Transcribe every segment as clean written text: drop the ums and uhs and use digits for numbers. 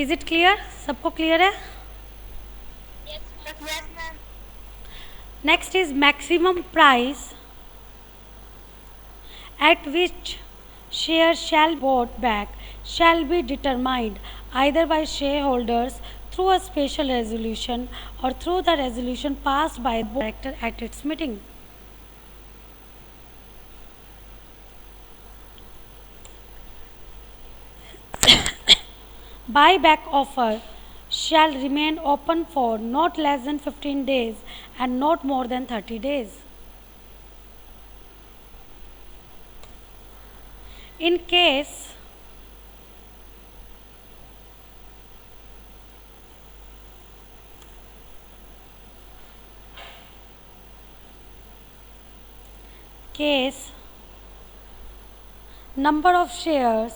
Is it clear? सबको clear है? Yes, ma'am. Next is maximum price at which shares shall be bought back shall be determined either by shareholders through a special resolution or through the resolution passed by the board of directors at its meeting. Buyback offer shall remain open for not less than 15 days and not more than 30 days. In case number of shares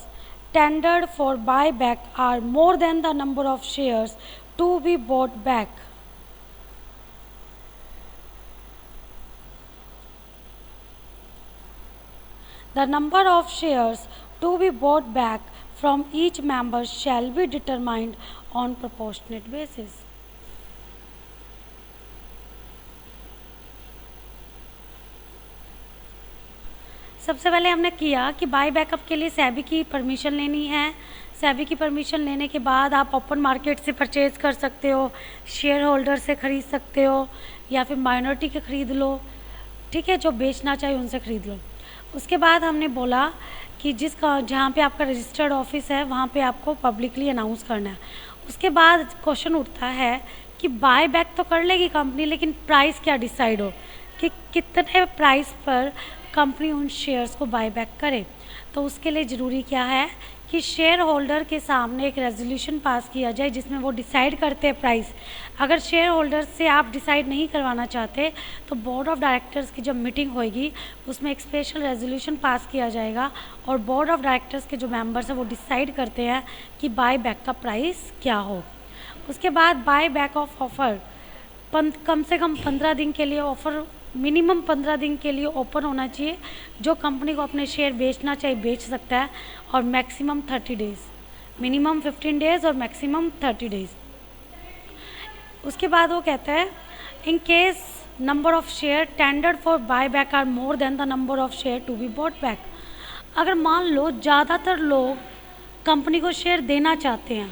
tendered for buyback are more than the number of shares to be bought back, the number of shares to be bought back from each member shall be determined on proportionate basis. सबसे पहले हमने किया कि bye backup के लिए सेबी की permission लेनी है। सेबी की परमिशन लेने के बाद आप ओपन मार्केट से परचेज़ कर सकते हो, शेयर होल्डर से ख़रीद सकते हो या फिर माइनॉरिटी के ख़रीद लो, ठीक है, जो बेचना चाहे उनसे ख़रीद लो। उसके बाद हमने बोला कि जहाँ पे आपका रजिस्टर्ड ऑफिस है वहाँ पे आपको पब्लिकली अनाउंस करना है। उसके बाद क्वेश्चन उठता है कि बाय बैक तो कर लेगी कंपनी, लेकिन प्राइस क्या डिसाइड हो कि कितने प्राइस पर कंपनी उन शेयर्स को बाय बैक करे। तो उसके लिए ज़रूरी क्या है कि शेयर होल्डर के सामने एक रेजोल्यूशन पास किया जाए जिसमें वो डिसाइड करते हैं प्राइस। अगर शेयर होल्डर से आप डिसाइड नहीं करवाना चाहते तो बोर्ड ऑफ डायरेक्टर्स की जब मीटिंग होएगी उसमें एक स्पेशल रेजोल्यूशन पास किया जाएगा और बोर्ड ऑफ डायरेक्टर्स के जो मेंबर्स हैं वो डिसाइड करते हैं कि बाय बैक का प्राइस क्या हो। उसके बाद बाय बैक ऑफ ऑफ़र कम से कम 15 दिन के लिए ऑफ़र, मिनिमम 15 दिन के लिए ओपन होना चाहिए। जो कंपनी को अपने शेयर बेचना चाहिए बेच सकता है, और मैक्सिमम 30 डेज़, मिनिमम 15 डेज़ और मैक्सिमम 30 डेज़। उसके बाद वो कहता है in case number of share tendered for buy back are more than the number of share to be bought back. अगर मान लो ज़्यादातर लोग कंपनी को शेयर देना चाहते हैं,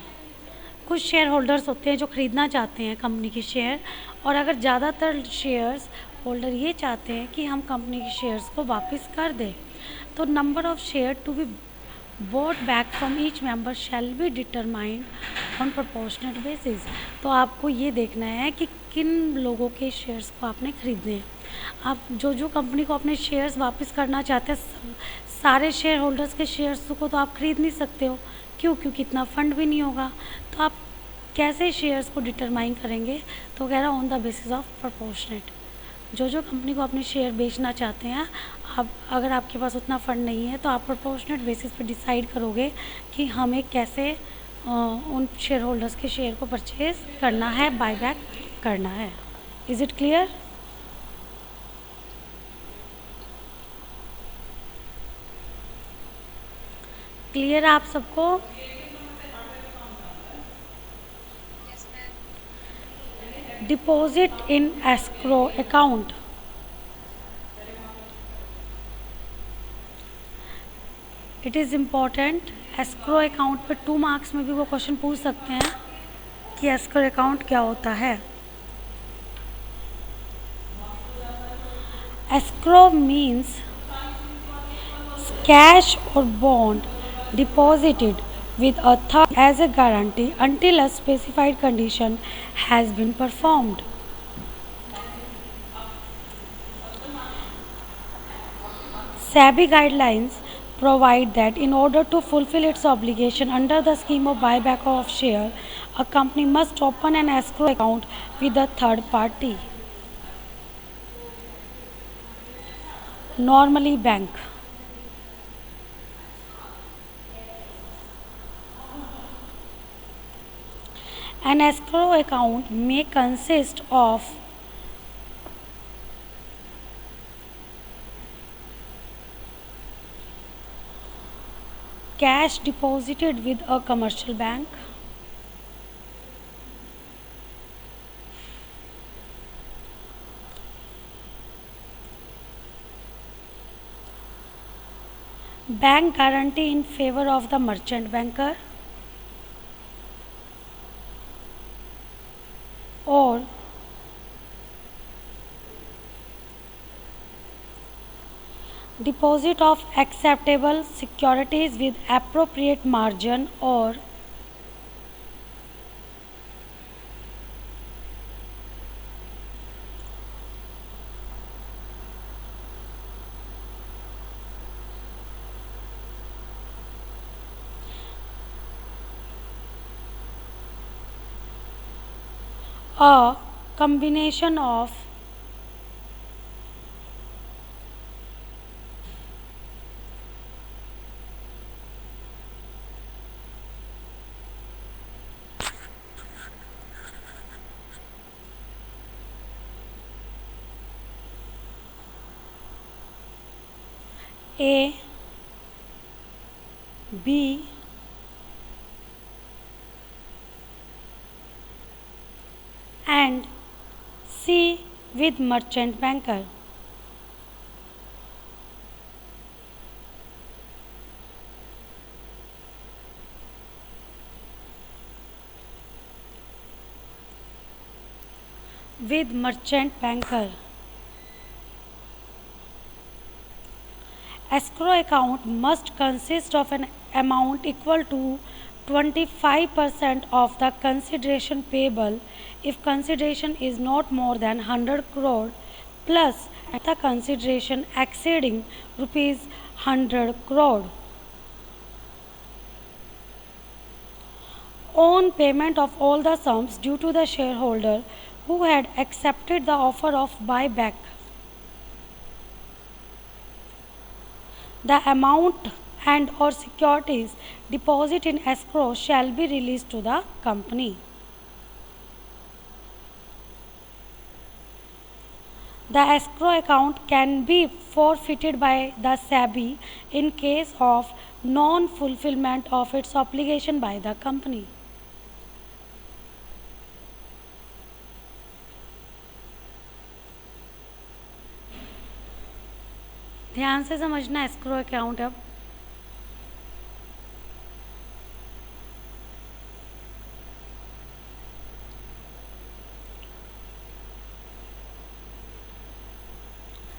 कुछ शेयर होल्डर्स होते हैं जो ख़रीदना चाहते हैं कंपनी के शेयर, और अगर ज़्यादातर शेयर्स होल्डर ये चाहते हैं कि हम कंपनी के शेयर्स को वापस कर दें, तो number of share to be bought back from each member shall be determined on proportionate basis। तो आपको ये देखना है कि किन लोगों के शेयर्स को आपने ख़रीदने हैं। आप जो कंपनी को अपने शेयर्स वापस करना चाहते हैं, सारे शेयर होल्डर्स के शेयर्स को तो आप ख़रीद नहीं सकते हो, क्योंकि इतना फंड भी नहीं होगा। तो आप कैसे शेयर्स को डिटरमाइन करेंगे? तो कह रहा on the basis of proportionate. जो कंपनी को अपने शेयर बेचना चाहते हैं, आप अगर आपके पास उतना फ़ंड नहीं है तो आप प्रोपोर्शनेट बेसिस पे डिसाइड करोगे कि हमें कैसे उन शेयर होल्डर्स के शेयर को परचेज़ करना है, बायबैक करना है। Is it clear? क्लियर आप सबको? Yes, ma'am. Deposit in escrow account. It is important. Escrow account पे 2 मार्क्स में भी वो क्वेश्चन पूछ सकते हैं कि एस्क्रो अकाउंट क्या होता है। एस्क्रो मीन्स कैश और bond deposited with a third as a guarantee until a specified condition has been performed. SEBI guidelines provide that in order to fulfill its obligation under the scheme of buyback of share, a company must open an escrow account with a third party, normally bank. An escrow account may consist of cash deposited with a commercial bank, bank guarantee in favor of the merchant banker, or deposit of acceptable securities with appropriate margin, or a combination of A, B, and C with merchant banker. With merchant banker. Escrow account must consist of an amount equal to 25% of the consideration payable if consideration is not more than 100 crore plus the consideration exceeding rupees 100 crore. On payment of all the sums due to the shareholder who had accepted the offer of buyback, the amount and or securities deposit in escrow shall be released to the company. The escrow account can be forfeited by the SEBI in case of non-fulfillment of its obligation by the company. ध्यान से समझना escrow account. अब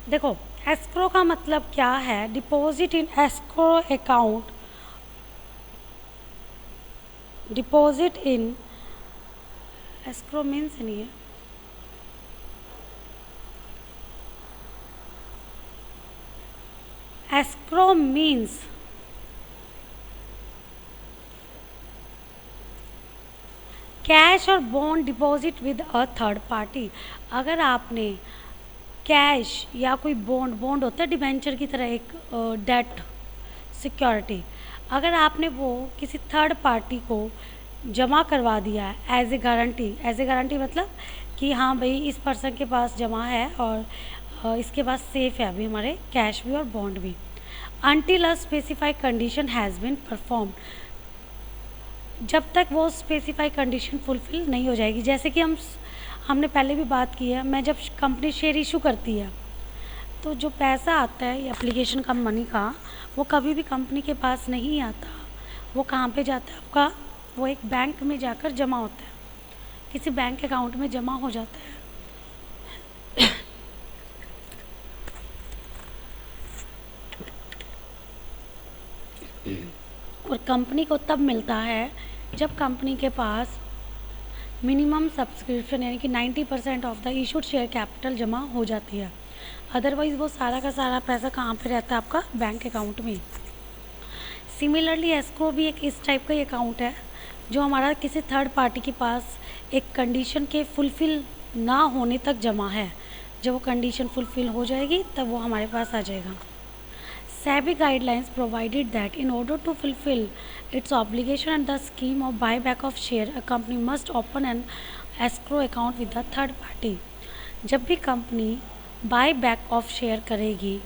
देखो, escrow का मतलब क्या है? Deposit in escrow account, deposit in escrow means नहीं है, escrow means कैश और bond deposit with a third party. अगर आपने कैश या कोई बॉन्ड होता है डिबेंचर की तरह, एक डेट सिक्योरिटी, अगर आपने वो किसी थर्ड पार्टी को जमा करवा दिया है एज ए गारंटी मतलब कि हाँ भाई इस पर्सन के पास जमा है और इसके पास सेफ है अभी हमारे कैश भी और बॉन्ड भी, until a specified condition has been perform, जब तक वो स्पेसिफाइड कंडीशन फुलफिल नहीं हो जाएगी। जैसे कि हमने पहले भी बात की है, मैं जब कंपनी शेयर इशू करती है तो जो पैसा आता है एप्लीकेशन का मनी का, वो कभी भी कंपनी के पास नहीं आता, वो कहाँ पे जाता है आपका, वो एक बैंक में जाकर जमा होता है, किसी बैंक अकाउंट में जमा हो जाता है। और कंपनी को तब मिलता है जब कंपनी के पास मिनिमम सब्सक्रिप्शन यानी कि 90% of the issued share capital जमा हो जाती है। अदरवाइज़ वो सारा का सारा पैसा कहाँ पे रहता है? आपका बैंक अकाउंट में। सिमिलरली एस्क्रो भी एक इस टाइप का ही अकाउंट है जो हमारा किसी थर्ड पार्टी के पास एक कंडीशन के फुलफ़िल ना होने तक जमा है। जब वो कंडीशन फुलफ़िल हो जाएगी तब वो हमारे पास आ जाएगा। SEBI guidelines provided that in order to fulfill its obligation under the scheme of buyback of share, a company must open an escrow account with the third party. जब भी company buy back of share करेगी